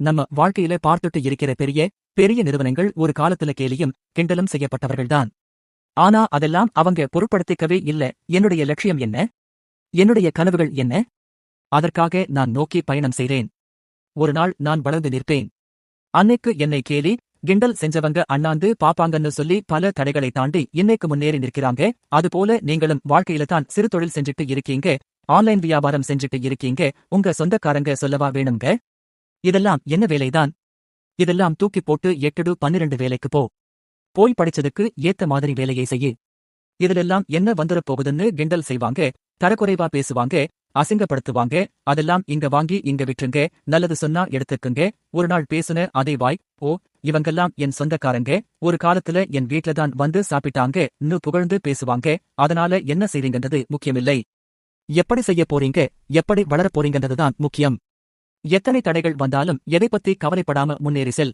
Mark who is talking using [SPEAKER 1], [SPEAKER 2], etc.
[SPEAKER 1] நம்ம வாழ்க்கையில பார்த்துட்டு இருக்கிற பெரிய பெரிய நிறுவனங்கள் ஒரு காலத்துல கேலியும் கிண்டலும் செய்யப்பட்டவர்கள்தான். ஆனா அதெல்லாம் அவங்க பொருட்படுத்திக்கவே இல்ல. என்னுடைய லட்சியம் என்ன? என்னுடைய கனவுகள் என்ன? அதற்காக நான் நோக்கி பயணம் செய்றேன். ஒரு நாள் நான் வளர்ந்து நிற்பேன். அன்னைக்கு என்னை கேலி கிண்டல் செஞ்சவங்க அண்ணாந்து பாப்பாங்கன்னு சொல்லி பல தடைகளை தாண்டி இன்னைக்கு முன்னேறி நிற்கிறாங்க. அதுபோல நீங்களும் வாழ்க்கையில தான் சிறு தொழில் செஞ்சுட்டு இருக்கீங்க, ஆன்லைன் வியாபாரம் செஞ்சுட்டு இருக்கீங்க. உங்க சொந்தக்காரங்க சொல்லவா வேணுங்க? இதெல்லாம் என்ன வேலைதான்? இதெல்லாம் தூக்கி போட்டு 8 to 12 வேலைக்கு போ. போய் படிச்சதுக்கு ஏத்த மாதிரி வேலையை செய்யு. இதிலெல்லாம் என்ன வந்துடப் போகுதுன்னு கிண்டல் செய்வாங்க, தரக்குறைவா பேசுவாங்க, அசிங்கப்படுத்துவாங்க. அதெல்லாம் இங்க வாங்கி இங்க விற்றுங்க, நல்லது சொன்னா எடுத்துக்குங்க. ஒரு நாள் பேசுன அதே வாய், ஓ இவங்கெல்லாம் என் சொந்தக்காரங்க, ஒரு காலத்துல என் வீட்லதான் வந்து சாப்பிட்டாங்க புகழ்ந்து பேசுவாங்க. அதனால என்ன செய்றீங்கன்றது முக்கியமில்லை. எப்படி செய்ய போறீங்க, எப்படி வளரப் போறீங்கன்றதுதான் முக்கியம். எத்தனை தடைகள் வந்தாலும் எதைப் பத்தி கவலைப்படாம முன்னேறி செல்.